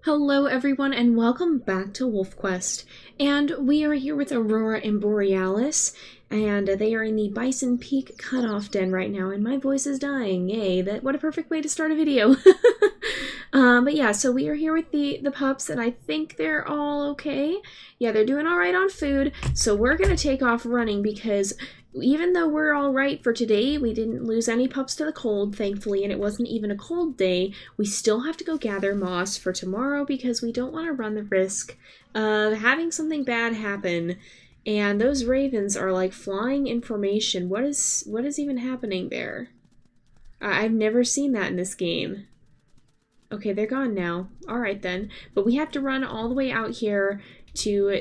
Hello everyone and welcome back to WolfQuest. And we are here with Aurora and Borealis, and they are in the Bison Peak cutoff den right now, and my voice is dying. Yay, what a perfect way to start a video. But yeah, so we are here with the pups, and I think they're all okay. Yeah, they're doing alright on food, so we're gonna take off running because even though we're all right for today, we didn't lose any pups to the cold, thankfully, and it wasn't even a cold day. We still have to go gather moss for tomorrow because we don't want to run the risk of having something bad happen. And those ravens are like flying in formation. What is even happening there? I've never seen that in this game. Okay, they're gone now. All right then. But we have to run all the way out here to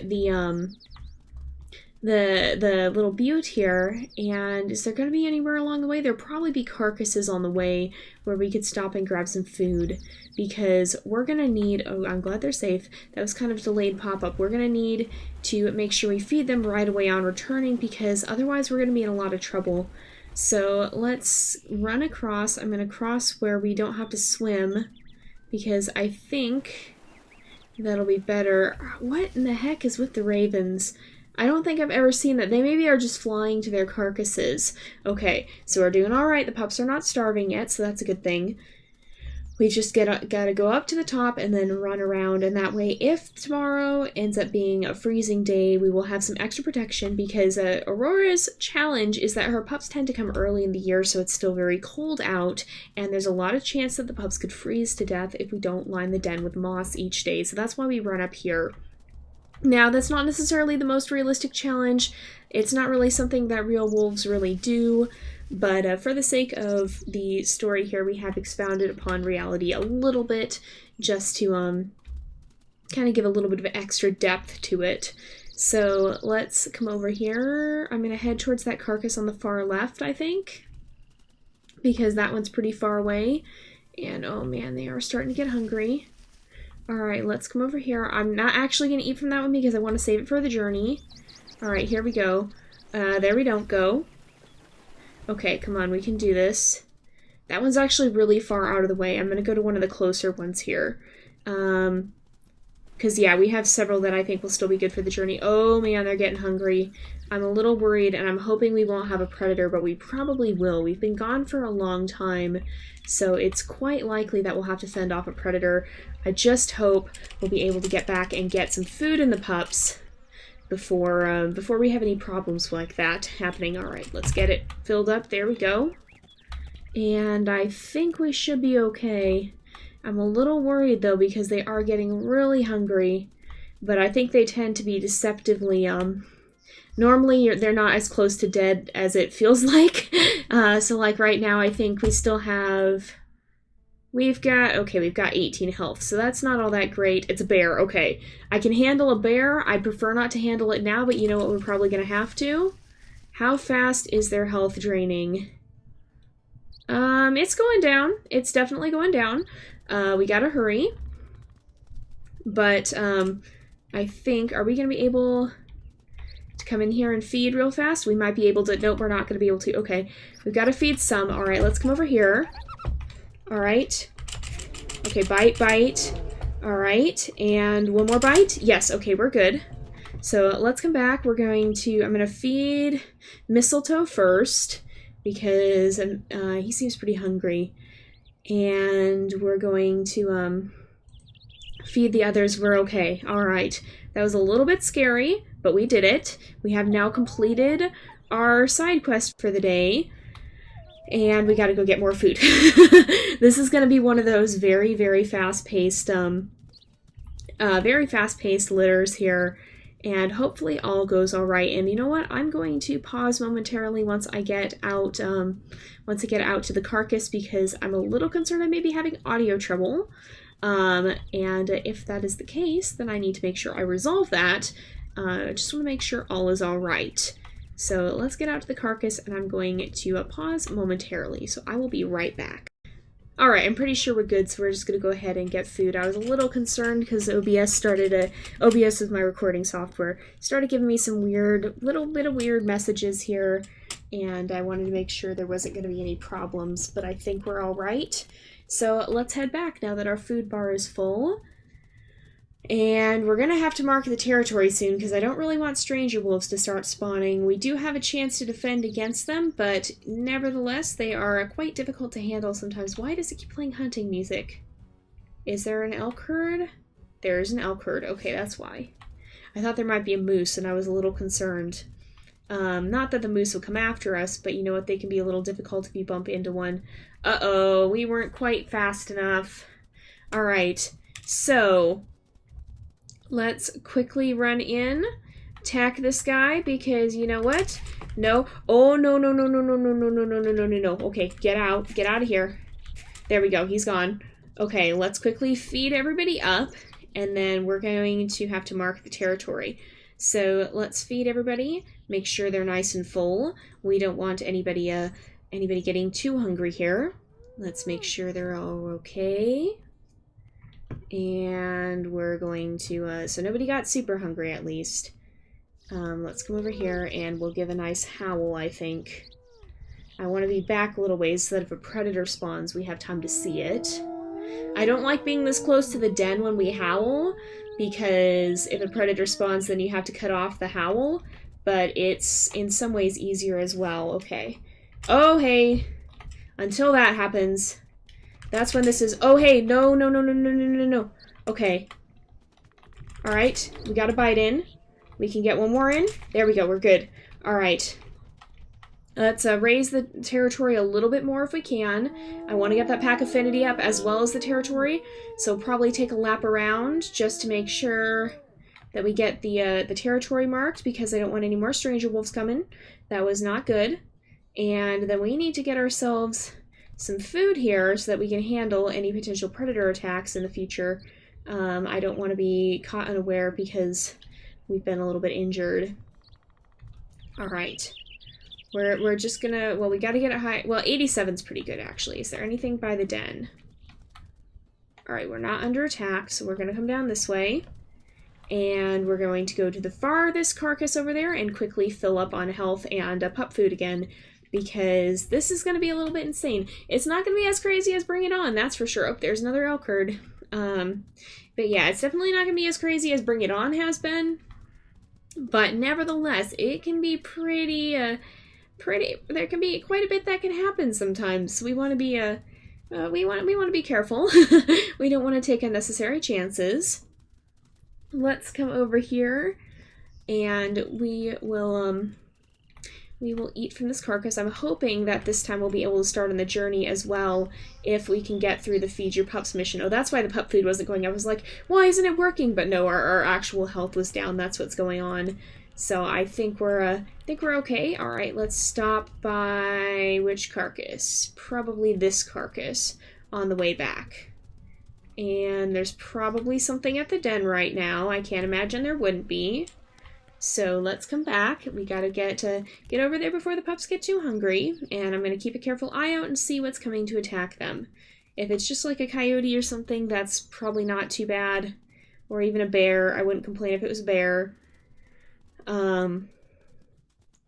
the little butte here, and is there going to be anywhere along the way? There'll probably be carcasses on the way where we could stop and grab some food, because we're going to need, oh, I'm glad they're safe. That was kind of a delayed pop-up. We're going to need to make sure we feed them right away on returning, because otherwise we're going to be in a lot of trouble. So let's run across. I'm going to cross where we don't have to swim, because I think that'll be better. What in the heck is with the ravens? I don't think I've ever seen that. They maybe are just flying to their carcasses. Okay, so we're doing all right. The pups are not starving yet, so that's a good thing. We just gotta go up to the top and then run around, and that way, if tomorrow ends up being a freezing day, we will have some extra protection, because Aurora's challenge is that her pups tend to come early in the year, so it's still very cold out, and there's a lot of chance that the pups could freeze to death if we don't line the den with moss each day, so that's why we run up here. Now, that's not necessarily the most realistic challenge. It's not really something that real wolves really do, but for the sake of the story here, we have expounded upon reality a little bit, just to kind of give a little bit of extra depth to it. So let's come over here. I'm going to head towards that carcass on the far left, I think, because that one's pretty far away. And oh man, they are starting to get hungry. Alright, let's come over here. I'm not actually going to eat from that one because I want to save it for the journey. Alright, here we go. There we don't go. Okay, come on, we can do this. That one's actually really far out of the way. I'm going to go to one of the closer ones here. Because, yeah, we have several that I think will still be good for the journey. Oh, man, they're getting hungry. I'm a little worried, and I'm hoping we won't have a predator, but we probably will. We've been gone for a long time, so it's quite likely that we'll have to fend off a predator. I just hope we'll be able to get back and get some food in the pups before we have any problems like that happening. All right, let's get it filled up. There we go. And I think we should be okay. I'm a little worried, though, because they are getting really hungry, but I think they tend to be deceptively, normally they're not as close to dead as it feels like. So like right now, I think we still have, we've got 18 health, so that's not all that great. It's a bear, okay. I can handle a bear. I'd prefer not to handle it now, but you know what, we're probably gonna have to. How fast is their health draining? It's going down. It's definitely going down. We gotta hurry. But, I think, are we gonna be able to come in here and feed real fast? We might be able to. Nope, we're not going to be able to. Okay, we've got to feed some. All right, let's come over here. All right. Okay, bite. All right, and one more bite. Yes, okay, we're good. So let's come back. I'm going to feed Mistletoe first, because he seems pretty hungry. And we're going to feed the others. We're okay. All right. That was a little bit scary, but we did it. We have now completed our side quest for the day, and we gotta go get more food. This is gonna be one of those very, very fast-paced, litters here, and hopefully all goes all right. And you know what? I'm going to pause momentarily once I get out to the carcass, because I'm a little concerned I may be having audio trouble. And if that is the case, then I need to make sure I resolve that. I just want to make sure all is all right. So let's get out to the carcass, and I'm going to pause momentarily. So I will be right back. All right, I'm pretty sure we're good, so we're just going to go ahead and get food. I was a little concerned because OBS is my recording software, started giving me some little bit of weird messages here, and I wanted to make sure there wasn't going to be any problems, but I think we're all right. So let's head back now that our food bar is full. And we're going to have to mark the territory soon because I don't really want stranger wolves to start spawning. We do have a chance to defend against them, but nevertheless, they are quite difficult to handle sometimes. Why does it keep playing hunting music? Is there an elk herd? There's an elk herd. Okay, that's why. I thought there might be a moose, and I was a little concerned. Not that the moose will come after us, but you know what? They can be a little difficult if you bump into one. Uh-oh, we weren't quite fast enough. All right, so let's quickly run in, attack this guy, because you know what? No. Oh, no, no, no, no, no, no, no, no, no, no, no, no, no. Okay, get out. Get out of here. There we go. He's gone. Okay, let's quickly feed everybody up, and then we're going to have to mark the territory. So let's feed everybody. Make sure they're nice and full. We don't want anybody getting too hungry here. Let's make sure they're all okay. And we're going to, so nobody got super hungry at least. Let's come over here and we'll give a nice howl, I think. I want to be back a little ways so that if a predator spawns, we have time to see it. I don't like being this close to the den when we howl, because if a predator spawns, then you have to cut off the howl, but it's in some ways easier as well. Okay. Oh, hey. Until that happens. That's when this is, oh, hey, no, no, no, no, no, no, no, no. Okay. All right, we got a bite in. We can get one more in. There we go, we're good. All right. Let's raise the territory a little bit more if we can. I want to get that pack affinity up as well as the territory, so probably take a lap around just to make sure that we get the territory marked, because I don't want any more stranger wolves coming. That was not good. And then we need to get ourselves some food here so that we can handle any potential predator attacks in the future. I don't want to be caught unaware because we've been a little bit injured. All right. We're just gonna, well, we gotta get it high. Well, 87's pretty good, actually. Is there anything by the den? All right, we're not under attack, so we're gonna come down this way. And we're going to go to the farthest carcass over there and quickly fill up on health and pup food again, because this is going to be a little bit insane. It's not going to be as crazy as Bring It On, that's for sure. Oh, there's another elk herd. But yeah, it's definitely not going to be as crazy as Bring It On has been. But nevertheless, it can be pretty, there can be quite a bit that can happen sometimes. We want to be, we want to be careful. We don't want to take unnecessary chances. Let's come over here and we will eat from this carcass. I'm hoping that this time we'll be able to start on the journey as well if we can get through the Feed Your Pups mission. Oh, that's why the pup food wasn't going. I was like, why isn't it working? But no, our actual health was down. That's what's going on. So I think we're okay. All right, let's stop by which carcass? Probably this carcass on the way back. And there's probably something at the den right now. I can't imagine there wouldn't be. So let's come back. We gotta get over there before the pups get too hungry. And I'm gonna keep a careful eye out and see what's coming to attack them. If it's just like a coyote or something, that's probably not too bad. Or even a bear. I wouldn't complain if it was a bear.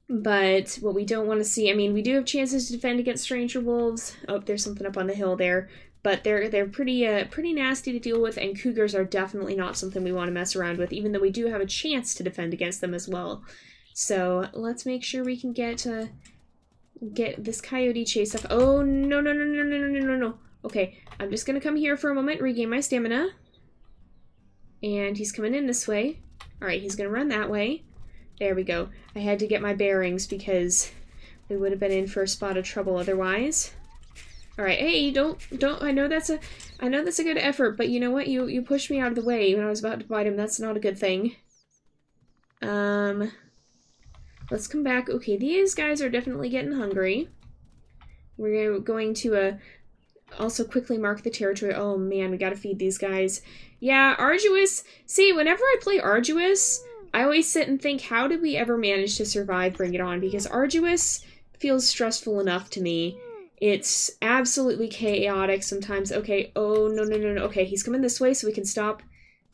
But what we don't want to see, I mean, we do have chances to defend against stranger wolves. Oh, there's something up on the hill there. But they're pretty nasty to deal with, and cougars are definitely not something we want to mess around with, even though we do have a chance to defend against them as well. So let's make sure we can get this coyote chase up. Oh, no, no, no, no, no, no, no, no, no. Okay, I'm just going to come here for a moment, regain my stamina. And he's coming in this way. All right, he's going to run that way. There we go. I had to get my bearings because we would have been in for a spot of trouble otherwise. All right, hey, don't. I know that's a good effort, but you know what? You pushed me out of the way when I was about to bite him. That's not a good thing. Let's come back. Okay, these guys are definitely getting hungry. We're going to also quickly mark the territory. Oh man, we gotta feed these guys. Yeah, Arduous. See, whenever I play Arduous, I always sit and think, how did we ever manage to survive Bring It On? Because Arduous feels stressful enough to me. It's absolutely chaotic sometimes. Okay, oh, no, no, no, no. Okay, he's coming this way so we can stop.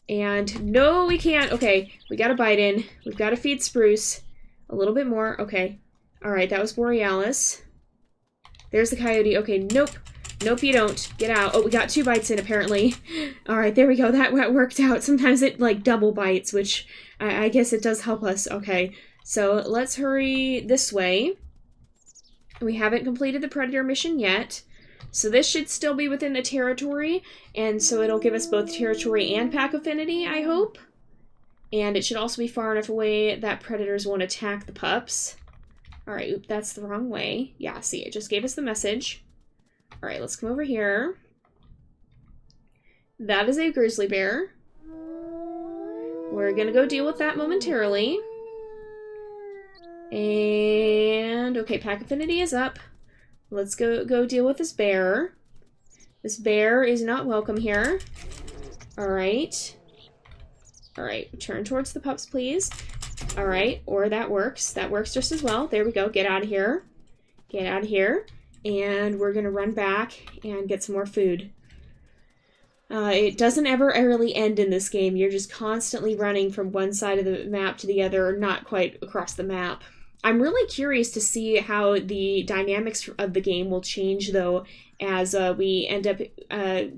And no, we can't. Okay, we gotta bite in. We've gotta feed Spruce. A little bit more. Okay. All right, that was Borealis. There's the coyote. Okay, nope. Nope, you don't. Get out. Oh, we got 2 bites in, apparently. All right, there we go. That worked out. Sometimes it, like, double bites, which I guess it does help us. Okay, so let's hurry this way. We haven't completed the predator mission yet. So this should still be within the territory, and so it'll give us both territory and pack affinity, I hope. And it should also be far enough away that predators won't attack the pups. Alright, oop, that's the wrong way. Yeah, see, it just gave us the message. Alright, let's come over here. That is a grizzly bear. We're gonna go deal with that momentarily. And, okay, pack affinity is up. Let's go deal with this bear. This bear is not welcome here. Alright. Alright, turn towards the pups, please. Alright, or that works. That works just as well. There we go. Get out of here. Get out of here. And we're gonna run back and get some more food. It doesn't ever really end in this game. You're just constantly running from one side of the map to the other, not quite across the map. I'm really curious to see how the dynamics of the game will change, though, as we end up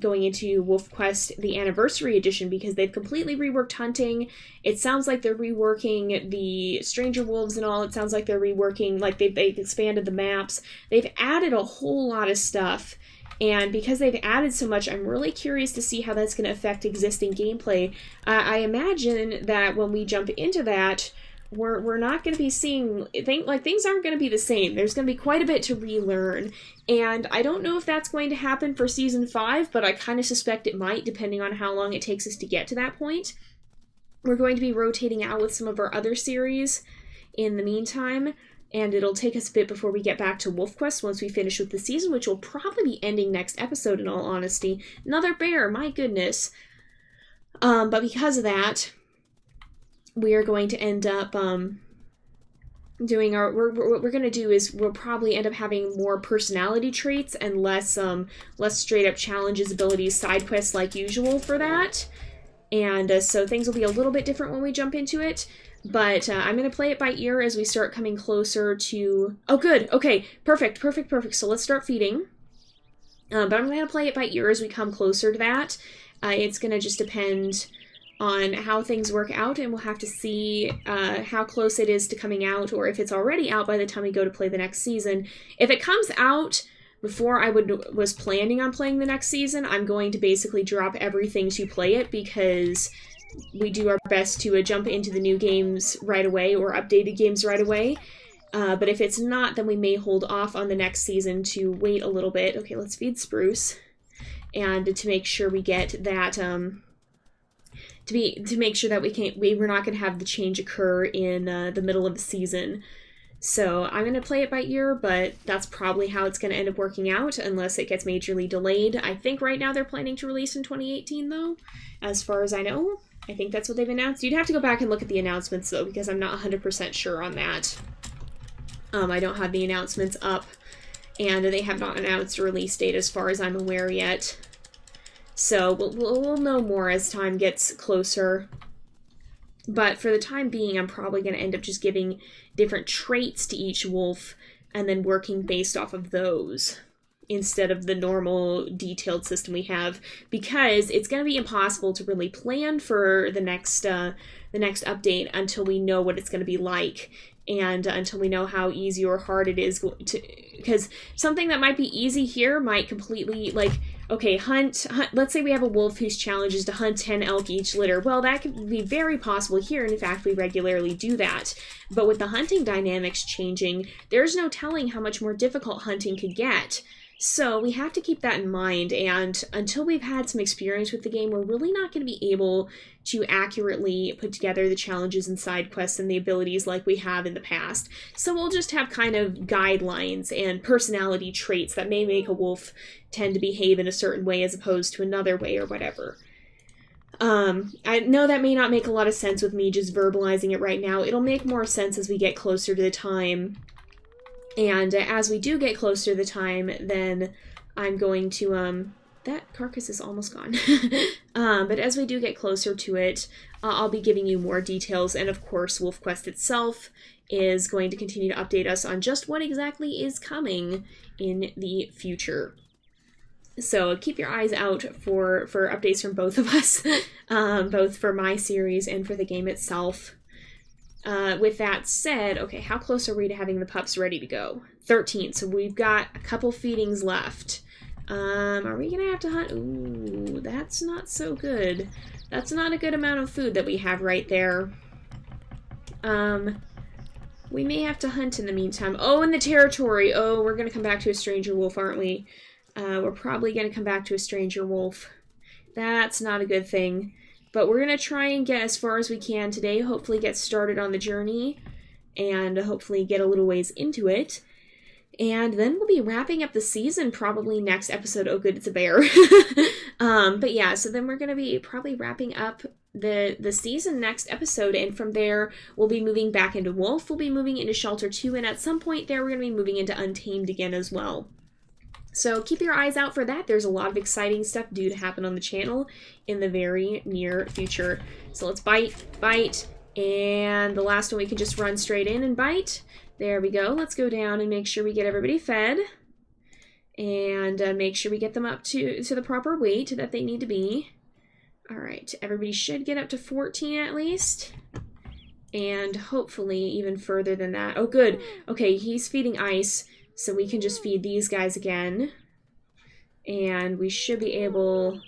going into WolfQuest, the Anniversary Edition, because they've completely reworked hunting. It sounds like they're reworking the stranger wolves and all. It sounds like they're reworking, like they've expanded the maps. They've added a whole lot of stuff. And because they've added so much, I'm really curious to see how that's going to affect existing gameplay. I imagine that when we jump into that, we're not going to be seeing things aren't going to be the same. There's going to be quite a bit to relearn, and I don't know if that's going to happen for season 5, but I kind of suspect it might, depending on how long it takes us to get to that point. We're going to be rotating out with some of our other series in the meantime, and it'll take us a bit before we get back to WolfQuest once we finish with the season, which will probably be ending next episode, in all honesty. Another bear, my goodness. But because of that, we are going to end up doing our... what we're going to do is we'll probably end up having more personality traits and less straight up challenges, abilities, side quests like usual for that. And so things will be a little bit different when we jump into it. But I'm going to play it by ear as we start coming closer to... Oh, good. Okay, perfect. So let's start feeding. But I'm going to play it by ear as we come closer to that. It's going to just depend on how things work out, and we'll have to see how close it is to coming out, or if it's already out by the time we go to play the next season. If it comes out before I was planning on playing the next season, I'm going to basically drop everything to play it, because we do our best to jump into the new games right away, or updated games right away. But if it's not, then we may hold off on the next season to wait a little bit. Okay, let's feed Spruce, and to make sure we get that... to make sure that we're not going to have the change occur in the middle of the season. So I'm going to play it by ear, but that's probably how it's going to end up working out, unless it gets majorly delayed. I think right now they're planning to release in 2018, though, as far as I know. I think that's what they've announced. You'd have to go back and look at the announcements, though, because I'm not 100% sure on that. I don't have the announcements up, and they have not announced a release date as far as I'm aware yet. So we'll know more as time gets closer. But for the time being, I'm probably going to end up just giving different traits to each wolf and then working based off of those instead of the normal detailed system we have, because it's going to be impossible to really plan for the next update until we know what it's going to be like, and until we know how easy or hard it is to, because something that might be easy here might completely, like, okay, hunt, let's say we have a wolf whose challenge is to hunt 10 elk each litter. Well, that could be very possible here, and in fact, we regularly do that. But with the hunting dynamics changing, there's no telling how much more difficult hunting could get. So we have to keep that in mind, and until we've had some experience with the game, we're really not going to be able to accurately put together the challenges and side quests and the abilities like we have in the past. So we'll just have kind of guidelines and personality traits that may make a wolf tend to behave in a certain way as opposed to another way or whatever. I know that may not make a lot of sense with me just verbalizing it right now. It'll make more sense as we get closer to the time. And as we do get closer to the time, then I'm going to, that carcass is almost gone. But as we do get closer to it, I'll be giving you more details. And of course, WolfQuest itself is going to continue to update us on just what exactly is coming in the future. So keep your eyes out for updates from both of us, both for my series and for the game itself. With that said, okay, how close are we to having the pups ready to go? 13, so we've got a couple feedings left. Are we gonna have to hunt? Ooh, that's not so good. That's not a good amount of food that we have right there. We may have to hunt in the meantime. Oh, in the territory! Oh, we're gonna come back to a stranger wolf, aren't we? We're probably gonna come back to a stranger wolf. That's not a good thing. But we're going to try and get as far as we can today, hopefully get started on the journey, and hopefully get a little ways into it. And then we'll be wrapping up the season probably next episode. Oh, good, it's a bear. But yeah, so then we're going to be probably wrapping up the season next episode, and from there, we'll be moving back into Wolf, we'll be moving into Shelter 2, and at some point there, we're going to be moving into Untamed again as well. So keep your eyes out for that. There's a lot of exciting stuff due to happen on the channel in the very near future. So let's bite, and the last one we can just run straight in and bite. There we go. Let's go down and make sure we get everybody fed. And make sure we get them up to the proper weight that they need to be. Alright, everybody should get up to 14 at least. And hopefully even further than that. Oh, good. Okay, he's feeding ice. So we can just feed these guys again. And we should be able...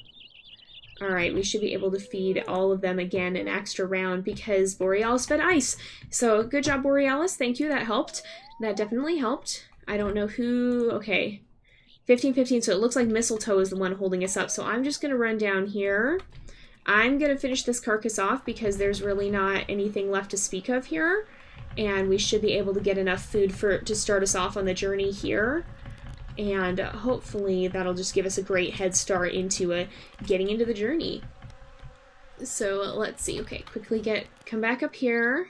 Alright, we should be able to feed all of them again an extra round because Borealis fed ice. So good job, Borealis. Thank you. That helped. That definitely helped. I don't know who... Okay. 15-15. So it looks like Mistletoe is the one holding us up. So I'm just going to run down here. I'm going to finish this carcass off because there's really not anything left to speak of here. And we should be able to get enough food to start us off on the journey here. And hopefully that'll just give us a great head start into getting into the journey. So let's see. Okay, quickly come back up here.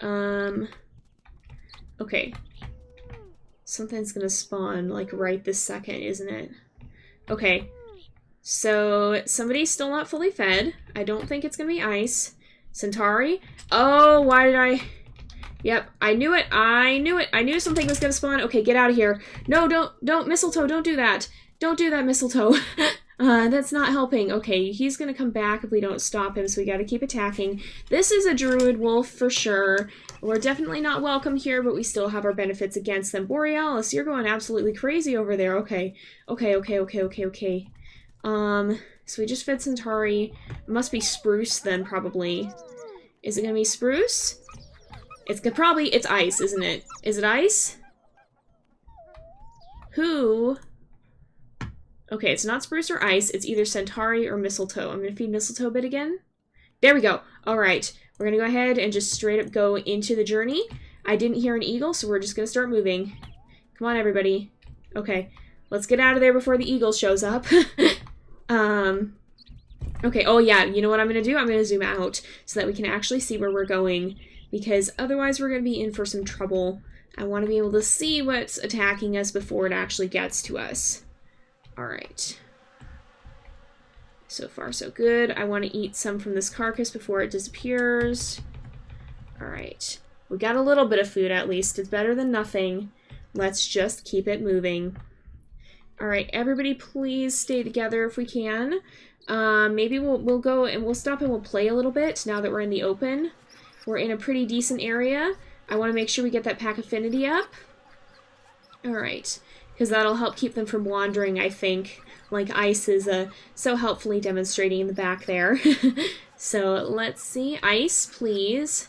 Okay. Something's gonna spawn like right this second, isn't it? Okay. So somebody's still not fully fed. I don't think it's gonna be ice. Centauri? Oh, why did I... Yep, I knew it. I knew it. I knew something was going to spawn. Okay, get out of here. No, don't, Mistletoe, don't do that. Don't do that, Mistletoe. That's not helping. Okay, he's going to come back if we don't stop him, so we got to keep attacking. This is a druid wolf for sure. We're definitely not welcome here, but we still have our benefits against them. Borealis, you're going absolutely crazy over there. Okay. So we just fed Centauri. It must be Spruce then, probably. Is it gonna be Spruce? It's ice, isn't it? Is it ice? Who? Okay, it's not Spruce or ice. It's either Centauri or Mistletoe. I'm gonna feed Mistletoe a bit again. There we go. Alright, we're gonna go ahead and just straight up go into the journey. I didn't hear an eagle, so we're just gonna start moving. Come on, everybody. Okay, let's get out of there before the eagle shows up. Okay, oh yeah, you know what I'm going to do? I'm going to zoom out so that we can actually see where we're going, because otherwise we're going to be in for some trouble. I want to be able to see what's attacking us before it actually gets to us. Alright. So far, so good. I want to eat some from this carcass before it disappears. Alright. We got a little bit of food at least. It's better than nothing. Let's just keep it moving. Alright, everybody please stay together if we can. Maybe we'll go and we'll stop and we'll play a little bit now that we're in the open. We're in a pretty decent area. I want to make sure we get that pack affinity up. Alright, because that'll help keep them from wandering, I think, like Ice is so helpfully demonstrating in the back there. So let's see. Ice, please.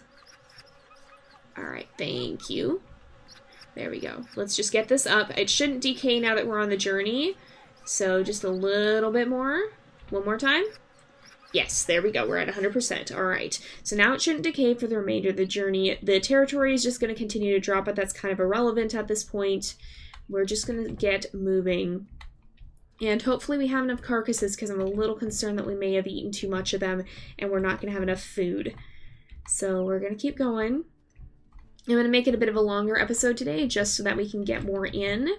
Alright, thank you. There we go. Let's just get this up. It shouldn't decay now that we're on the journey. So just a little bit more. One more time. Yes, there we go. We're at 100%. All right. So now it shouldn't decay for the remainder of the journey. The territory is just going to continue to drop, but that's kind of irrelevant at this point. We're just going to get moving. And hopefully we have enough carcasses, because I'm a little concerned that we may have eaten too much of them and we're not going to have enough food. So we're going to keep going. I'm going to make it a bit of a longer episode today just so that we can get more in.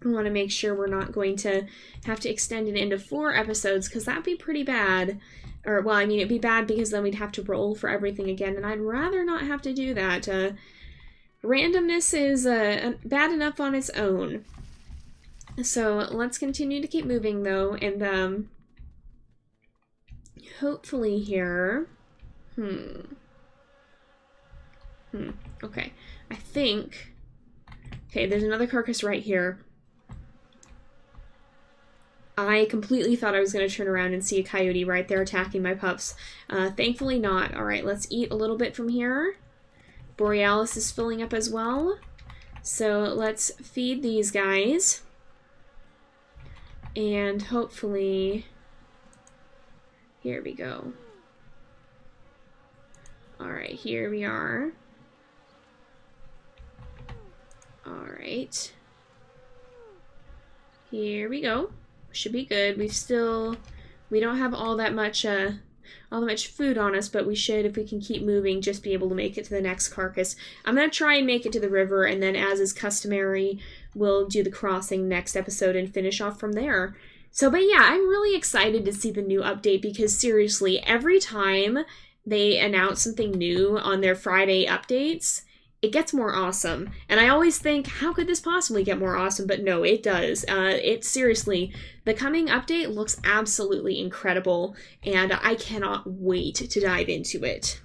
I want to make sure we're not going to have to extend it into 4 episodes, because that'd be pretty bad. Or, well, I mean, it'd be bad because then we'd have to roll for everything again, and I'd rather not have to do that. Randomness is bad enough on its own. So let's continue to keep moving though, and hopefully here, okay, I think, okay, there's another carcass right here. I completely thought I was going to turn around and see a coyote right there attacking my pups. Thankfully not. All right, let's eat a little bit from here. Borealis is filling up as well. So let's feed these guys. And hopefully, here we go. All right, here we are. All right. Here we go. Should be good. We don't have all that much food on us, but we should, if we can keep moving, just be able to make it to the next carcass. I'm going to try and make it to the river, and then as is customary, we'll do the crossing next episode and finish off from there. So, but yeah, I'm really excited to see the new update, because seriously, every time they announce something new on their Friday updates, it gets more awesome. And I always think, how could this possibly get more awesome? But no, it does. It seriously, the coming update looks absolutely incredible, and I cannot wait to dive into it.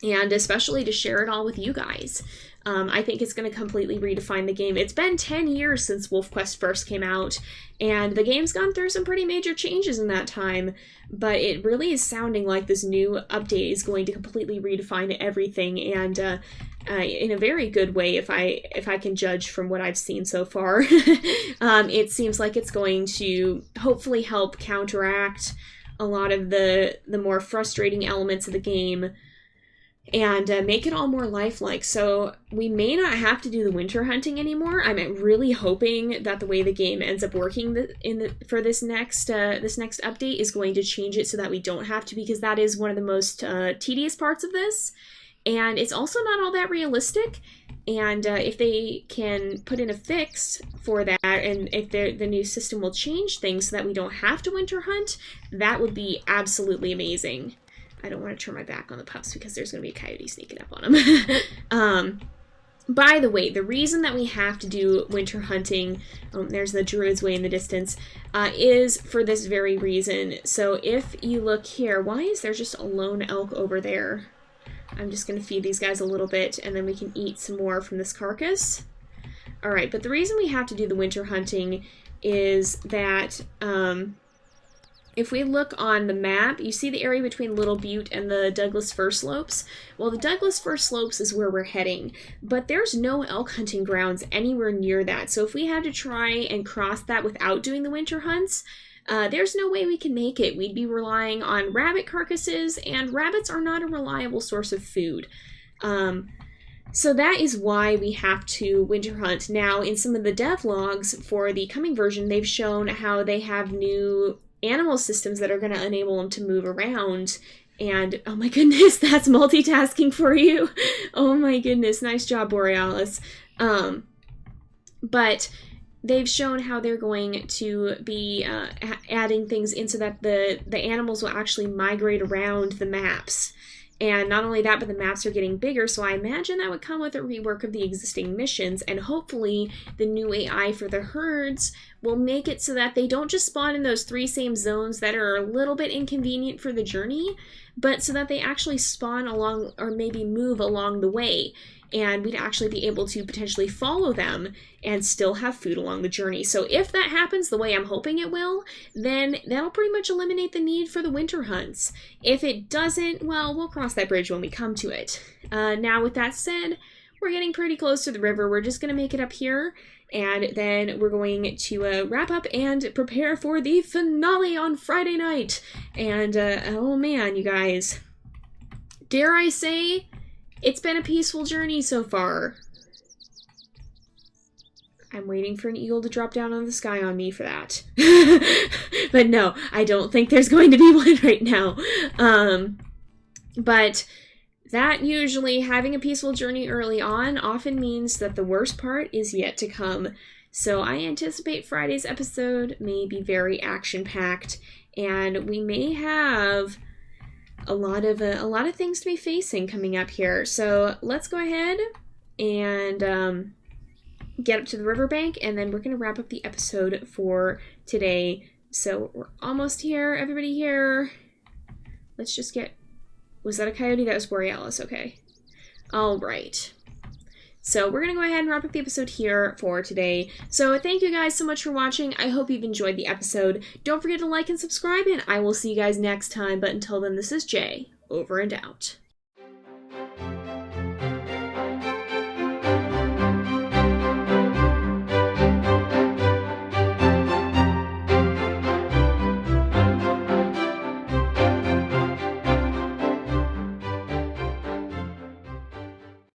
And especially to share it all with you guys. I think it's going to completely redefine the game. It's been 10 years since WolfQuest first came out, and the game's gone through some pretty major changes in that time, but it really is sounding like this new update is going to completely redefine everything, and in a very good way, if I can judge from what I've seen so far. It seems like it's going to hopefully help counteract a lot of the more frustrating elements of the game, and make it all more lifelike. So we may not have to do the winter hunting anymore. I'm really hoping that the way the game ends up working for this next update is going to change it so that we don't have to, because that is one of the most tedious parts of this, and it's also not all that realistic. And if they can put in a fix for that, and if the new system will change things so that we don't have to winter hunt, that would be absolutely amazing. I don't want to turn my back on the pups because there's going to be a coyote sneaking up on them. By the way, the reason that we have to do winter hunting, there's the Druid's Way in the distance, is for this very reason. So if you look here, why is there just a lone elk over there? I'm just going to feed these guys a little bit, and then we can eat some more from this carcass. Alright, but the reason we have to do the winter hunting is that, if we look on the map, you see the area between Little Butte and the Douglas Fir Slopes? Well, the Douglas Fir Slopes is where we're heading, but there's no elk hunting grounds anywhere near that. So if we had to try and cross that without doing the winter hunts, there's no way we can make it. We'd be relying on rabbit carcasses, and rabbits are not a reliable source of food. So that is why we have to winter hunt. Now, in some of the devlogs for the coming version, they've shown how they have new animal systems that are going to enable them to move around, and oh my goodness, that's multitasking for you. Oh my goodness, nice job, Borealis. But they've shown how they're going to be adding things in so that the animals will actually migrate around the maps. And not only that, but the maps are getting bigger, so I imagine that would come with a rework of the existing missions, and hopefully the new AI for the herds will make it so that they don't just spawn in those 3 same zones that are a little bit inconvenient for the journey, but so that they actually spawn along, or maybe move along the way, and we'd actually be able to potentially follow them and still have food along the journey. So if that happens the way I'm hoping it will, then that'll pretty much eliminate the need for the winter hunts. If it doesn't, well, we'll cross that bridge when we come to it. Now, with that said, we're getting pretty close to the river. We're just going to make it up here, and then we're going to wrap up and prepare for the finale on Friday night. And, oh man, you guys, dare I say, it's been a peaceful journey so far. I'm waiting for an eagle to drop down on the sky on me for that. But no, I don't think there's going to be one right now. But that usually, having a peaceful journey early on, often means that the worst part is yet to come. So I anticipate Friday's episode may be very action-packed, and we may have a lot of things to be facing coming up here. So let's go ahead and get up to the riverbank, and then we're going to wrap up the episode for today. So we're almost here. Everybody here. Let's just get... Was that a coyote? That was Borealis. Okay. All right. So we're going to go ahead and wrap up the episode here for today. So thank you guys so much for watching. I hope you've enjoyed the episode. Don't forget to like and subscribe, and I will see you guys next time. But until then, this is Jay, over and out.